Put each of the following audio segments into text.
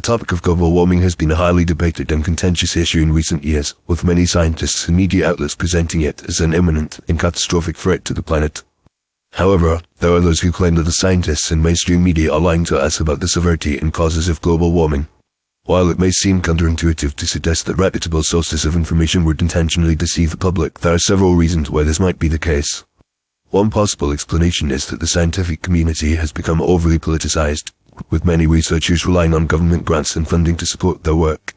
The topic of global warming has been a highly debated and contentious issue in recent years, with many scientists and media outlets presenting it as an imminent and catastrophic threat to the planet. However, there are those who claim that the scientists and mainstream media are lying to us about the severity and causes of global warming. While it may seem counterintuitive to suggest that reputable sources of information would intentionally deceive the public, there are several reasons why this might be the case. One possible explanation is that the scientific community has become overly politicized, with many researchers relying on government grants and funding to support their work.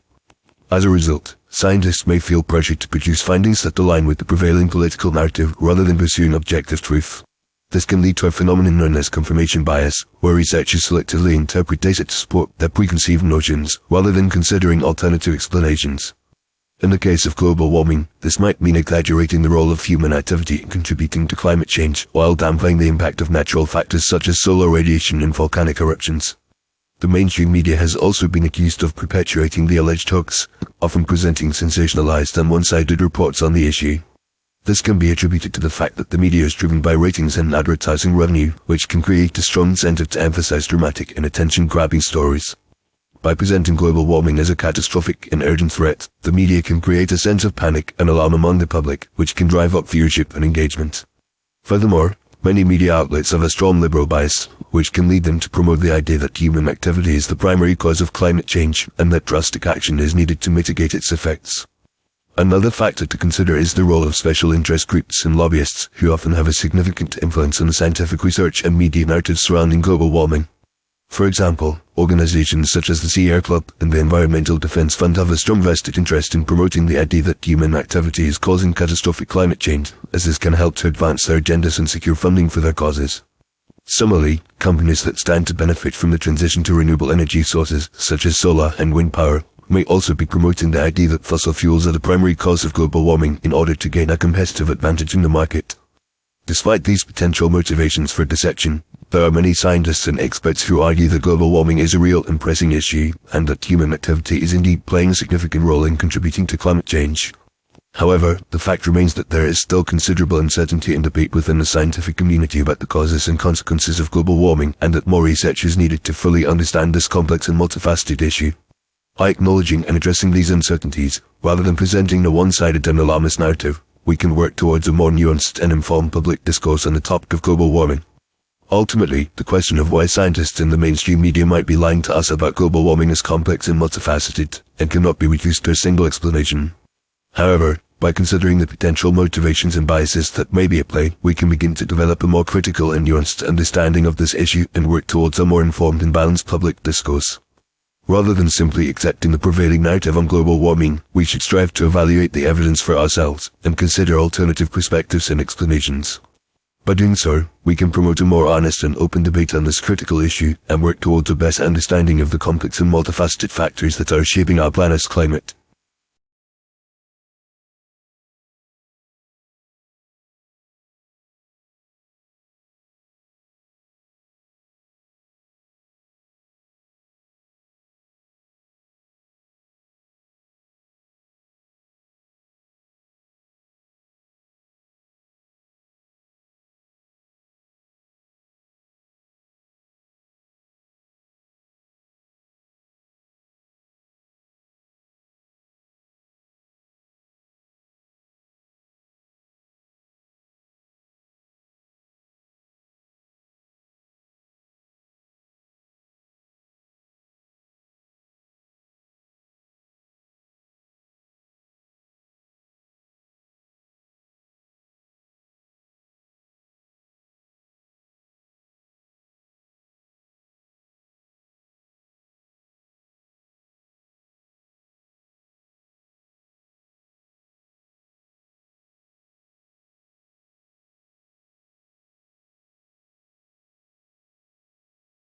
As a result, scientists may feel pressured to produce findings that align with the prevailing political narrative rather than pursuing objective truth. This can lead to a phenomenon known as confirmation bias, where researchers selectively interpret data to support their preconceived notions, rather than considering alternative explanations. In the case of global warming, this might mean exaggerating the role of human activity in contributing to climate change, while downplaying the impact of natural factors such as solar radiation and volcanic eruptions. The mainstream media has also been accused of perpetuating the alleged hoax, often presenting sensationalized and one-sided reports on the issue. This can be attributed to the fact that the media is driven by ratings and advertising revenue, which can create a strong incentive to emphasize dramatic and attention-grabbing stories. By presenting global warming as a catastrophic and urgent threat, the media can create a sense of panic and alarm among the public, which can drive up viewership and engagement. Furthermore, many media outlets have a strong liberal bias, which can lead them to promote the idea that human activity is the primary cause of climate change and that drastic action is needed to mitigate its effects. Another factor to consider is the role of special interest groups and lobbyists, who often have a significant influence on the scientific research and media narratives surrounding global warming. For example, organizations such as the Sierra Club and the Environmental Defense Fund have a strong vested interest in promoting the idea that human activity is causing catastrophic climate change, as this can help to advance their agendas and secure funding for their causes. Similarly, companies that stand to benefit from the transition to renewable energy sources, such as solar and wind power, may also be promoting the idea that fossil fuels are the primary cause of global warming in order to gain a competitive advantage in the market. Despite these potential motivations for deception, there are many scientists and experts who argue that global warming is a real and pressing issue, and that human activity is indeed playing a significant role in contributing to climate change. However, the fact remains that there is still considerable uncertainty and debate within the scientific community about the causes and consequences of global warming, and that more research is needed to fully understand this complex and multifaceted issue. By acknowledging and addressing these uncertainties, rather than presenting a one-sided and alarmist narrative, we can work towards a more nuanced and informed public discourse on the topic of global warming. Ultimately, the question of why scientists in the mainstream media might be lying to us about global warming is complex and multifaceted, and cannot be reduced to a single explanation. However, by considering the potential motivations and biases that may be at play, we can begin to develop a more critical and nuanced understanding of this issue and work towards a more informed and balanced public discourse. Rather than simply accepting the prevailing narrative on global warming, we should strive to evaluate the evidence for ourselves and consider alternative perspectives and explanations. By doing so, we can promote a more honest and open debate on this critical issue and work towards a better understanding of the complex and multifaceted factors that are shaping our planet's climate.